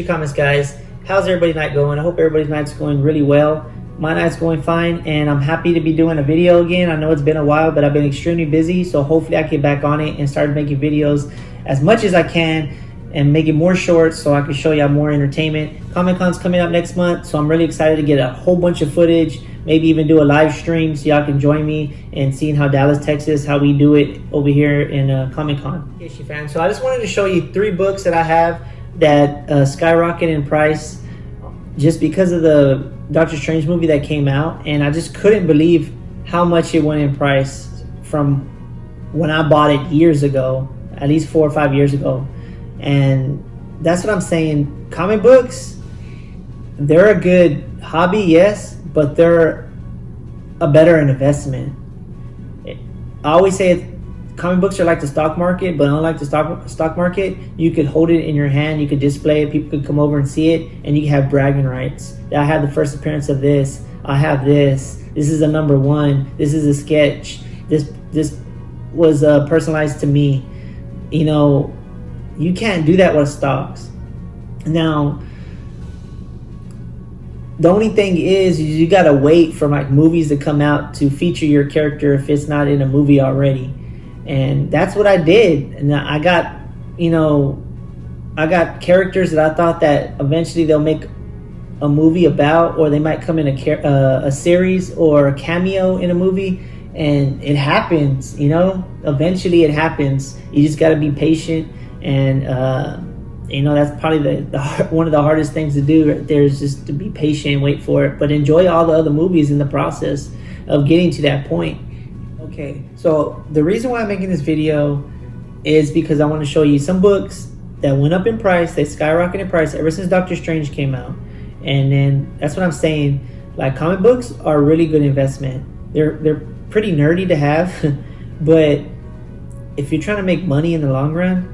your comments, guys. How's everybody's night going? I hope everybody's night's going really well. My night's going fine, and I'm happy to be doing a video again. I know it's been a while, but I've been extremely busy, so hopefully I get back on it and start making videos as much as I can and make it more short so I can show y'all more entertainment. Comic-Con's coming up next month, so I'm really excited to get a whole bunch of footage, maybe even do a live stream so y'all can join me and seeing how Dallas, Texas, how we do it over here in Comic-Con. Yes, you fans. So I just wanted to show you 3 books that I have that skyrocketed in price just because of the Doctor Strange movie that came out, and I just couldn't believe how much it went in price from when I bought it years ago, at least 4 or 5 years ago. And that's what I'm saying. Comic books, they're a good hobby, yes, but they're a better investment. I always say comic books are like the stock market, but unlike the stock market, you could hold it in your hand, you could display it, people could come over and see it, and you can have bragging rights. I had the first appearance of this, I have this is a #1, this is a sketch, this was personalized to me. You know, you can't do that with stocks. Now, the only thing is you gotta wait for like movies to come out to feature your character if it's not in a movie already. And that's what I did. And I got, you know, I got characters that I thought that eventually they'll make a movie about, or they might come in a series or a cameo in a movie. And it happens, you know, eventually it happens. You just got to be patient. And, you know, that's probably one of the hardest things to do right there, is just to be patient and wait for it. But enjoy all the other movies in the process of getting to that point. Okay, so the reason why I'm making this video is because I want to show you some books that went up in price. They skyrocketed in price ever since Doctor Strange came out. And then that's what I'm saying. Like, comic books are a really good investment. They're pretty nerdy to have, but if you're trying to make money in the long run,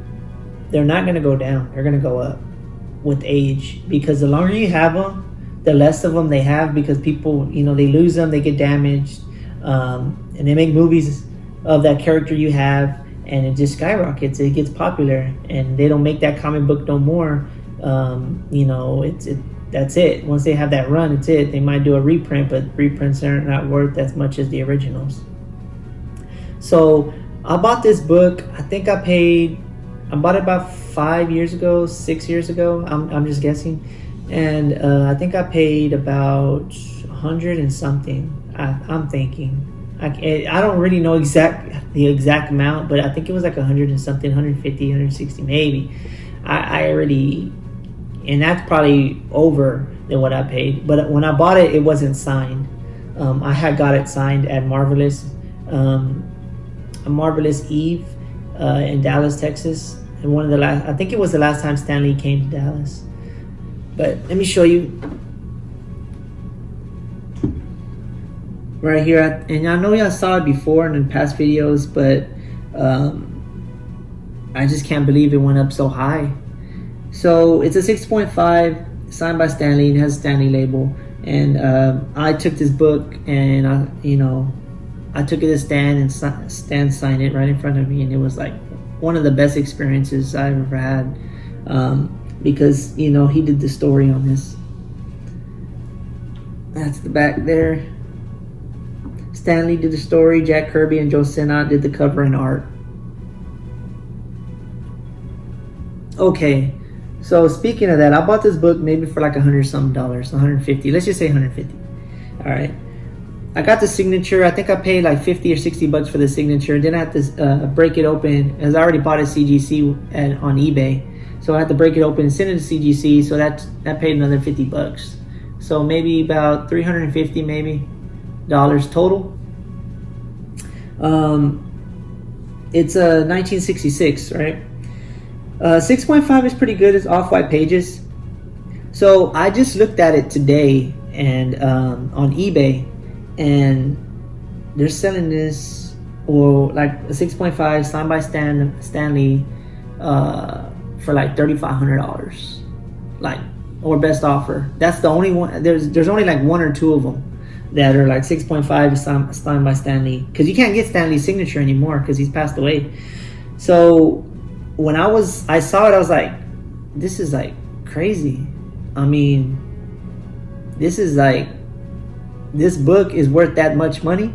they're not going to go down. They're going to go up with age, because the longer you have them, the less of them they have, because people, you know, they lose them, they get damaged. And they make movies of that character you have, and it just skyrockets. It gets popular, and they don't make that comic book no more. You know, that's it. Once they have that run, it's it. They might do a reprint, but reprints are not worth as much as the originals. So I bought this book. I think I bought it about 5 years ago, 6 years ago. I'm just guessing, and I think I paid about 100 and something. I'm thinking. I don't really know the exact amount, but I think it was like 100 and something, 150, 160 maybe. And that's probably over than what I paid. But when I bought it, it wasn't signed. I had got it signed at Marvelous Eve in Dallas, Texas. And I think it was the last time Stan Lee came to Dallas. But let me show you. Right here, and I know y'all saw it before in past videos, but I just can't believe it went up so high. So it's a 6.5, signed by Stan Lee. It has a Stan Lee label, and I took this book and I took it to Stan, and Stan signed it right in front of me, and it was like one of the best experiences I've ever had, because, you know, he did the story on this. That's the back there. Stan Lee did the story. Jack Kirby and Joe Sinnott did the cover and art. Okay, so speaking of that, I bought this book maybe for like $100 something, 150. Let's just say 150. All right. I got the signature. I think I paid like 50 or 60 bucks for the signature. Then I had to break it open, as I already bought a CGC on eBay. So I had to break it open and send it to CGC. So that paid another 50 bucks. So maybe about 350 maybe dollars total. It's a 1966, right? 6.5 is pretty good. It's off-white pages. So I just looked at it today and on eBay, and they're selling this, or like a 6.5 signed by Stan Lee for like $3,500, like, or best offer. That's the only one. There's only like 1 or 2 of them that are like 6.5 signed by Stan Lee, because you can't get Stan Lee's signature anymore because he's passed away. So when I saw it, I was like, this is like crazy. I mean, this book is worth that much money.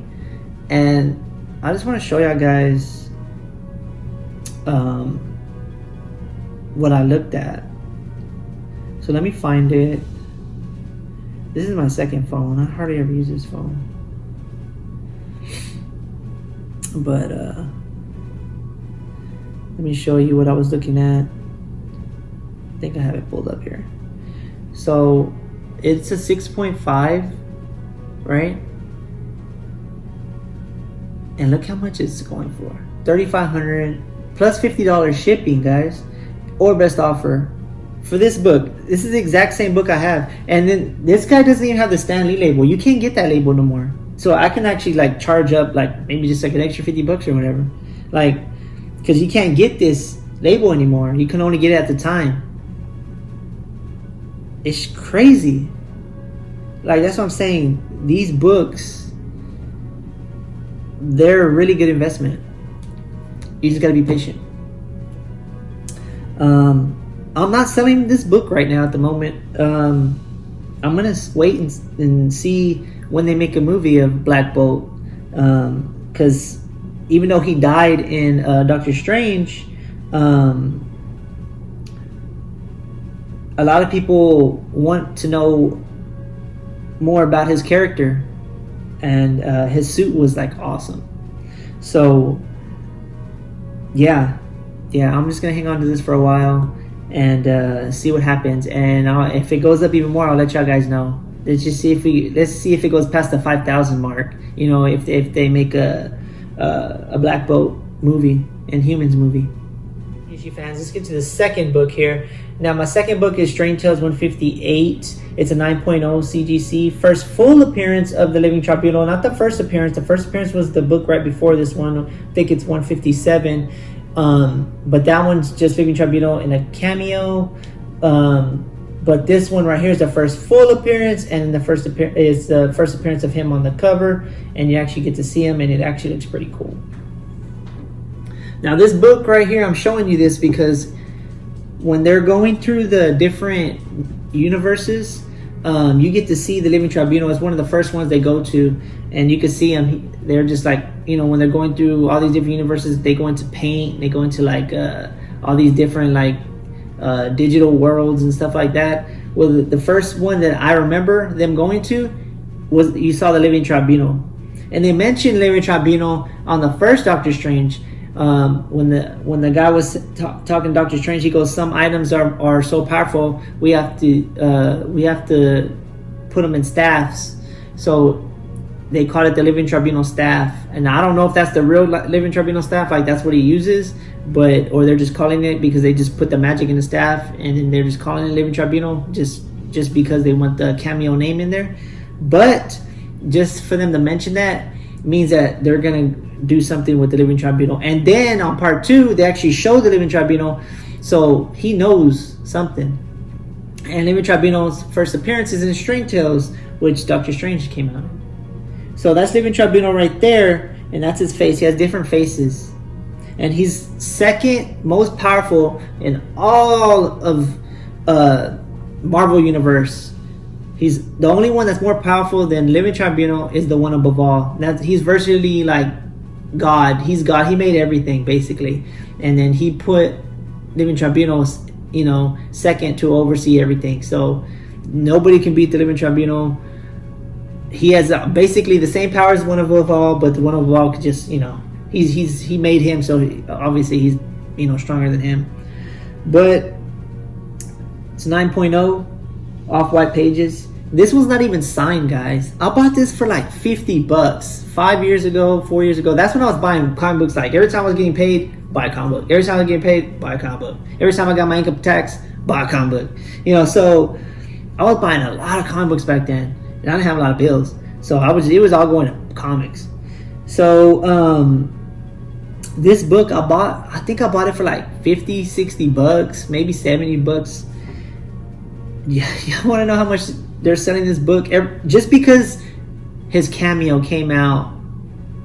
And I just want to show y'all guys what I looked at. So let me find it. This is my second phone. I hardly ever use this phone. But let me show you what I was looking at. I think I have it pulled up here. So it's a 6.5, right? And look how much it's going for. $3,500 plus $50 shipping, guys. Or best offer for this book. This is the exact same book I have. And then this guy doesn't even have the Stan Lee label. You can't get that label no more. So I can actually like charge up like maybe just like an extra $50 or whatever. Like, because you can't get this label anymore. You can only get it at the time. It's crazy. Like, that's what I'm saying. These books, they're a really good investment. You just gotta be patient. I'm not selling this book right now at the moment. I'm gonna wait and see when they make a movie of Blackbolt, because even though he died in Doctor Strange, a lot of people want to know more about his character, and his suit was like awesome. So yeah, I'm just gonna hang on to this for a while and see what happens. And if it goes up even more, I'll let y'all guys know. Let's see if it goes past the 5,000 mark. You know, if they make a Blackbolt movie and Humans movie. Issue fans, let's get to the second book here. Now, my second book is Strange Tales 158. It's a 9.0 CGC. First full appearance of the Living Tribunal. Not the first appearance. The first appearance was the book right before this one. I think it's 157. But that one's just Living Tribunal in a cameo. But this one right here is the first full appearance, and the first appearance of him on the cover, and you actually get to see him, and it actually looks pretty cool. Now, this book right here, I'm showing you this because when they're going through the different universes, you get to see the Living Tribunal. It's one of the first ones they go to, and you can see them. They're just like, you know, when they're going through all these different universes, they go into paint, they go into like all these different like digital worlds and stuff like that. Well, the first one that I remember them going to was, you saw the Living Tribunal, and they mentioned Living Tribunal on the first Doctor Strange. When the guy was talking to Doctor Strange, he goes, some items are so powerful we have to put them in staffs. So they call it the Living Tribunal staff, and I don't know if that's the real Living Tribunal staff, like that's what he uses, or they're just calling it because they just put the magic in the staff and then they're just calling it Living Tribunal just because they want the cameo name in there. But just for them to mention that means that they're gonna do something with the Living Tribunal. And then on part 2, they actually show the Living Tribunal, so he knows something. And Living Tribunal's first appearance is in Strange Tales, which Doctor Strange came out in. So that's Living Tribunal right there, and that's his face. He has different faces, and he's second most powerful in all of Marvel Universe. He's the only one that's more powerful than Living Tribunal is the one above all. He's virtually like God. He's God. He made everything basically, and then he put Living Tribunal, you know, second to oversee everything. So nobody can beat the Living Tribunal. He has basically the same power as one above all, but the one above all could just, you know, he made him, so obviously he's, you know, stronger than him. But it's 9.0 off-white pages. This was not even signed, guys. I bought this for like $50 4 years ago. That's when I was buying comic books. Like every time I was getting paid, buy a comic book. Every time I was getting paid, buy a comic book. Every time I got my income tax, buy a comic book. You know, so I was buying a lot of comic books back then, and I didn't have a lot of bills, so it was all going to comics. So this book I think I bought it for like $50-$60, maybe $70. Yeah, you want to know how much they're selling this book? Just because his cameo came out,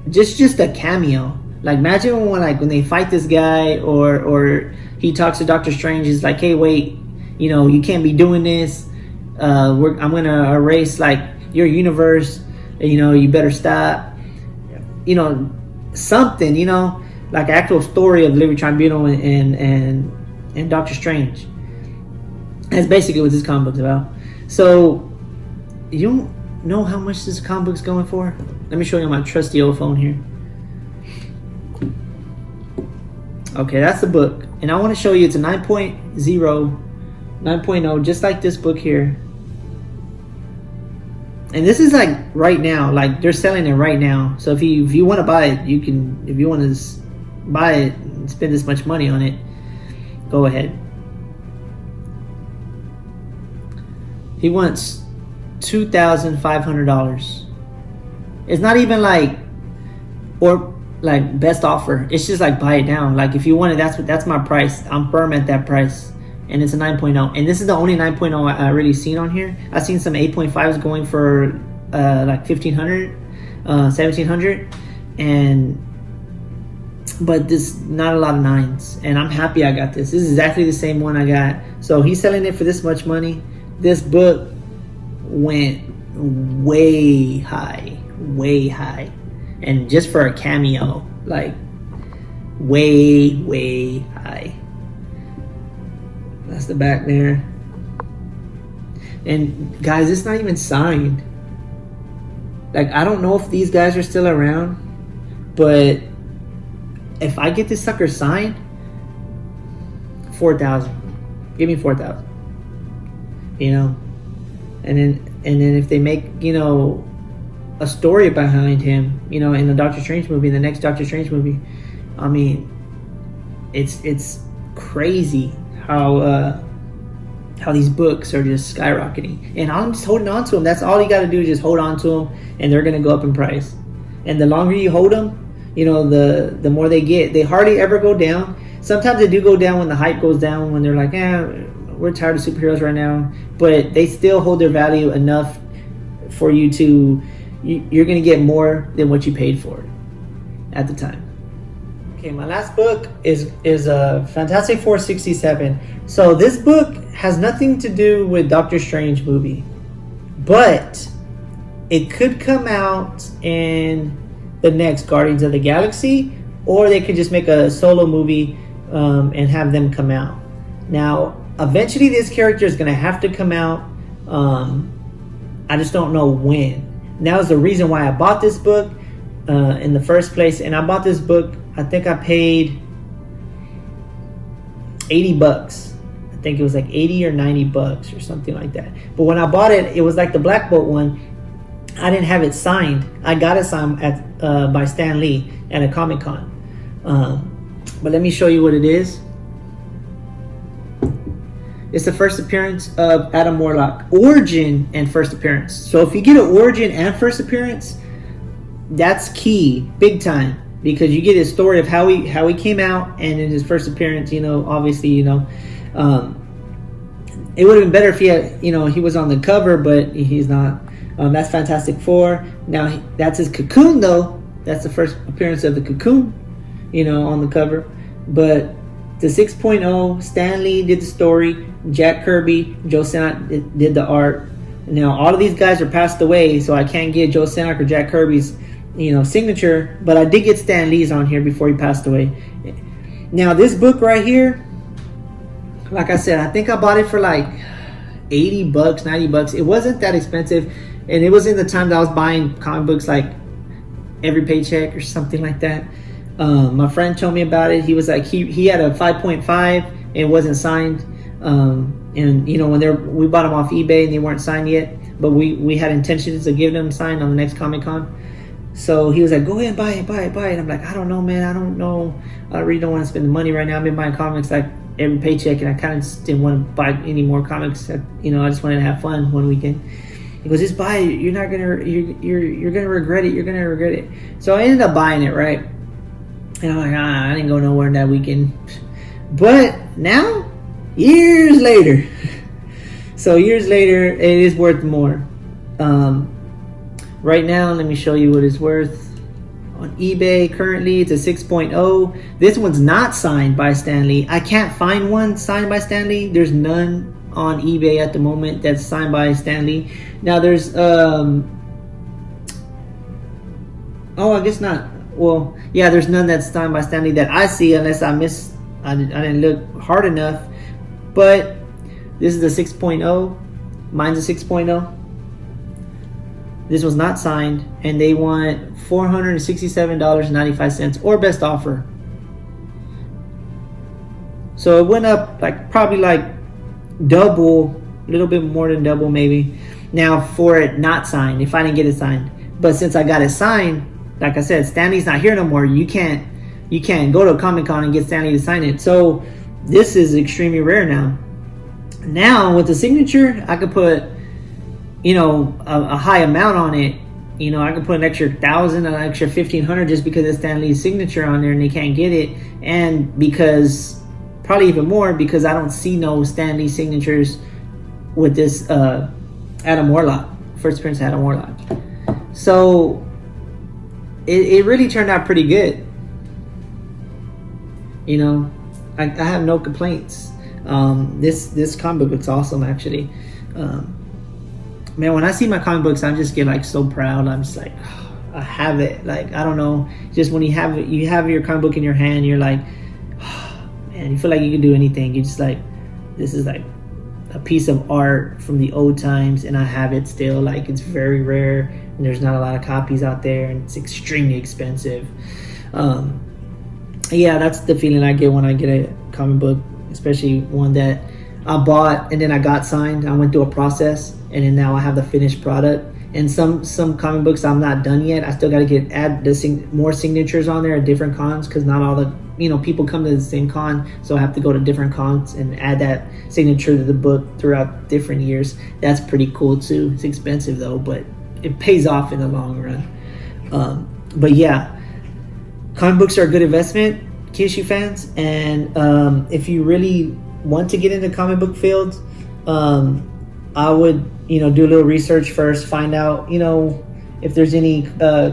just a cameo. Like imagine when they fight this guy, or he talks to Doctor Strange, he's like, hey, wait, you can't be doing this. I'm gonna erase like your universe. You better stop. Something. Like actual story of Living Tribunal and Doctor Strange. That's basically what this comic book's about. So you don't know how much this comic book's going for? Let me show you on my trusty old phone here. Okay, that's the book. And I want to show you it's a 9.0, just like this book here. And this is like right now, like they're selling it right now. So if you want to buy it, you can. If you want to buy it and spend this much money on it, go ahead. He wants $2,500. It's not even like best offer. It's just like buy it down. Like if you want it, that's my price. I'm firm at that price. And it's a 9.0. And this is the only 9.0 I really seen on here. I've seen some 8.5s going for like 1,500, 1,700, but this not a lot of 9s. And I'm happy I got this. This is exactly the same one I got. So he's selling it for this much money. This book went way high, and just for a cameo, like way high. That's the back there. And guys, it's not even signed. Like I don't know if these guys are still around, but if I get this sucker signed, 4,000. Give me 4,000. And then if they make a story behind him, in the Doctor Strange movie, the next Doctor Strange movie, I mean, it's crazy how these books are just skyrocketing, and I'm just holding on to them. That's all you got to do is just hold on to them, and they're gonna go up in price. And the longer you hold them, the more they get. They hardly ever go down. Sometimes they do go down when the hype goes down, when they're like, we're tired of superheroes right now, but they still hold their value enough for you to, you're going to get more than what you paid for it at the time. Okay, my last book is Fantastic Four 67. So this book has nothing to do with Doctor Strange movie, but it could come out in the next Guardians of the Galaxy, or they could just make a solo movie and have them come out. Now, eventually this character is going to have to come out. I just don't know when. That was the reason why I bought this book in the first place. And I bought this book, I think I paid $80. I think it was like 80 or 90 bucks or something like that. But when I bought it, it was like the Blackbolt one. I didn't have it signed. I got it signed by Stan Lee at a Comic-Con. But let me show you what it is. It's the first appearance of Adam Warlock. Origin and first appearance. So if you get an origin and first appearance, that's key, big time. Because you get his story of how he came out, and in his first appearance, obviously, it would have been better if he had, he was on the cover, but he's not. That's Fantastic Four. Now, that's his Cocoon, though. That's the first appearance of the Cocoon, on the cover. But the 6.0, Stan Lee did the story. Jack Kirby, Joe Sinnott did the art. Now, all of these guys are passed away, so I can't get Joe Sinnott or Jack Kirby's, signature. But I did get Stan Lee's on here before he passed away. Now, this book right here, like I said, I think I bought it for like $80, $90. It wasn't that expensive. And it was in the time that I was buying comic books like every paycheck or something like that. My friend told me about it. He was like, he had a 5.5 and it wasn't signed. And when we bought them off eBay and they weren't signed yet, but we had intentions of giving them signed on the next Comic-Con. So he was like, go ahead and buy it. And I'm like, I don't know, man. I don't know. I really don't want to spend the money right now. I've been buying comics like every paycheck, and I kind of just didn't want to buy any more comics. I just wanted to have fun one weekend. He goes, just buy it. You're gonna regret it. You're gonna regret it. So I ended up buying it, right? And I'm like, I didn't go nowhere that weekend. But now, years later, it is worth more. Right now, let me show you what it's worth. On eBay, currently, it's a 6.0. This one's not signed by Stan Lee. I can't find one signed by Stan Lee. There's none on eBay at the moment that's signed by Stan Lee. Now there's I guess not. Well, yeah, there's none that's signed by Stan Lee that I see, unless I didn't look hard enough. But this is a 6.0. Mine's a 6.0. This was not signed, and they want $467.95 or best offer. So it went up probably double, a little bit more than double maybe. Now for it not signed, if I didn't get it signed, but since I got it signed, like I said, Stan Lee's not here no more. You can't go to a Comic-Con and get Stan Lee to sign it. So this is extremely rare now. Now with the signature, I could put, a high amount on it. I could put an extra 1,000, an extra 1,500 just because of Stan Lee's signature on there, and they can't get it. And because, probably even more, because I don't see no Stan Lee signatures with this Adam Warlock, first appearance of Adam Warlock. So it really turned out pretty good. I have no complaints. This comic book looks awesome, actually. Man, when I see my comic books, I just get so proud. I'm just I have it. I don't know. Just when you have your comic book in your hand, you're like, man, you feel like you can do anything. You're just this is a piece of art from the old times, and I have it still. It's very rare, and there's not a lot of copies out there, and it's extremely expensive. Yeah, that's the feeling I get when I get a comic book, especially one that I bought and then I got signed. I went through a process, and then now I have the finished product. And some comic books I'm not done yet. I still got to add more signatures on there at different cons, because not all the people come to the same con, so I have to go to different cons and add that signature to the book throughout different years. That's pretty cool too. It's expensive though, but it pays off in the long run. But yeah, comic books are a good investment, key issue fans, and if you really want to get into the comic book field, I would do a little research first, find out if there's any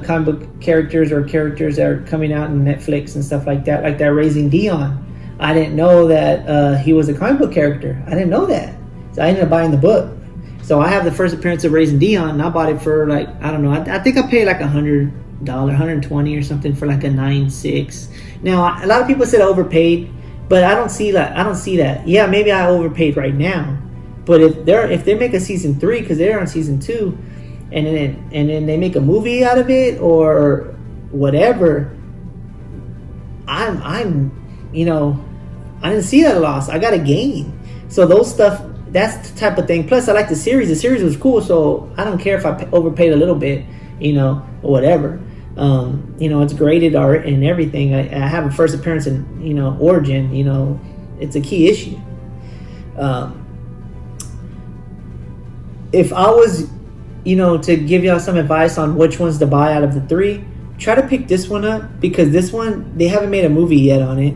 comic book characters or characters that are coming out in Netflix and stuff like that Raising Dion. I didn't know that he was a comic book character. I didn't know that, so I ended up buying the book. So I have the first appearance of Raising Dion, and I bought it for I don't know, I think I paid $100, $120 or something for a 9.6. Now a lot of people said I overpaid, but I don't see that. Yeah, maybe I overpaid right now, but if they make a season 3, because they're on season 2, and then they make a movie out of it or whatever, I didn't see that loss. I got a gain. So those stuff, that's the type of thing. Plus I like the series. The series was cool, so I don't care if I overpaid a little bit, or whatever. It's graded art and everything. I have a first appearance in Origin. It's a key issue. If I was to give y'all some advice on which ones to buy out of the 3, try to pick this one up, because this one, they haven't made a movie yet on it,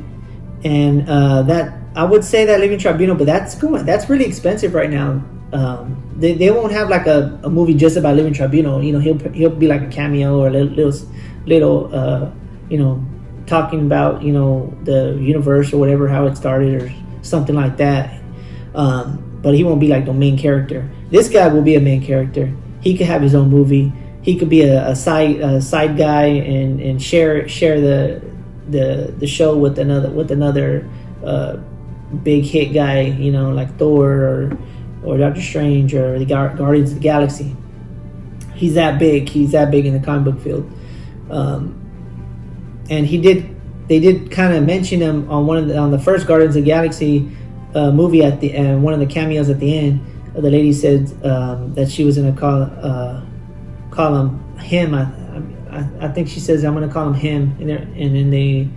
and that I would say that Living Tribunal, but that's really expensive right now. They won't have a movie just about Living Tribunal. He'll be like a cameo or a little talking about the universe or whatever, how it started or something like that. But he won't be like the main character. This guy will be a main character. He could have his own movie. He could be a side guy and share the show with another big hit guy, like Thor or Doctor Strange or the Guardians of the Galaxy. He's that big. He's that big in the comic book field. And they did kind of mention him on the first Guardians of the Galaxy movie at the end. One of the cameos at the end, the lady said that she was going to call him him. I think she says, I'm going to call him him. And then they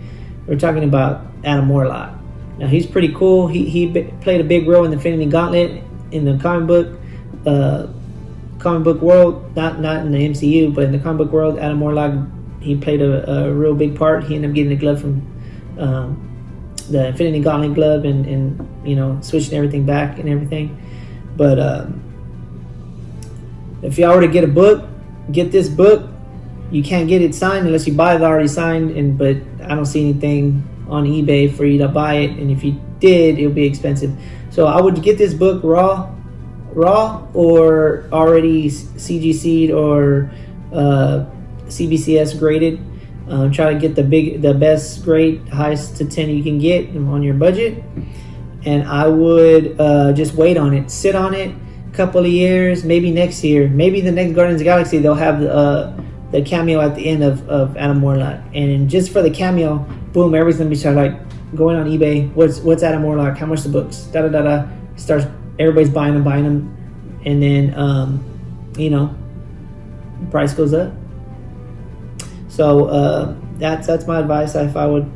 were talking about Adam Warlock. Now he's pretty cool. He played a big role in the Infinity Gauntlet in the comic book world, not in the MCU, but in the comic book world. Adam Warlock, he played a real big part. He ended up getting the glove from the Infinity Gauntlet glove, and switching everything back and everything. But if y'all were to get a book, get this book. You can't get it signed unless you buy it already signed, but I don't see anything on eBay for you to buy it. And if you did, it'll be expensive. So I would get this book raw or already CGC'd or CBCS graded. Try to get the best grade, highest to 10 you can get on your budget. And I would just wait on it, sit on it a couple of years, maybe next year, maybe the next Guardians of the Galaxy, they'll have the cameo at the end of Adam Warlock. And just for the cameo, boom, everybody's gonna be starting like going on eBay. What's Adam Warlock? How much the books? Da da da da. Starts, everybody's buying them, and then price goes up. So that's my advice. If I would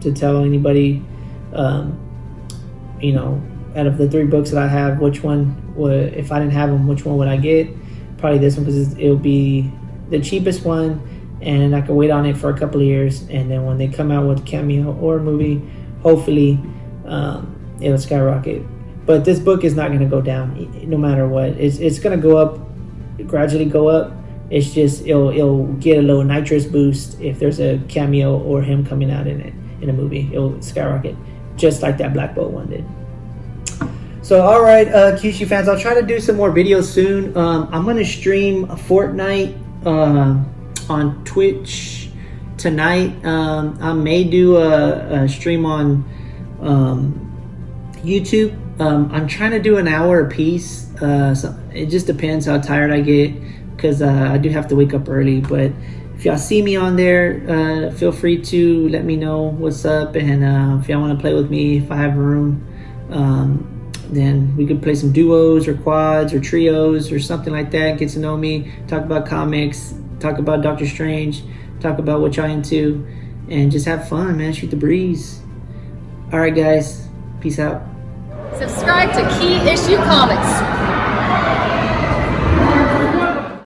to tell anybody, out of the 3 books that I have, which one would, if I didn't have them, which one would I get? Probably this one, because it'll be the cheapest one, and I can wait on it for a couple of years, and then when they come out with a cameo or a movie, hopefully it'll skyrocket. But this book is not going to go down no matter what. It's going to go up, gradually go up. It's just it'll get a little nitrous boost if there's a cameo or him coming out in it in a movie. It'll skyrocket, just like that Blackbolt one did. So all right, Kyushu fans, I'll try to do some more videos soon. I'm gonna stream Fortnite on Twitch tonight. I may do a stream on YouTube. I'm trying to do an hour a piece. So it just depends how tired I get, because I do have to wake up early. But if y'all see me on there, feel free to let me know what's up, and if y'all want to play with me, if I have room, then we could play some duos or quads or trios or something like that. Get to know me, talk about comics, talk about Doctor Strange, talk about what y'all into, and just have fun, man. Shoot the breeze. All right, guys, peace out. Subscribe to Key Issue Comics.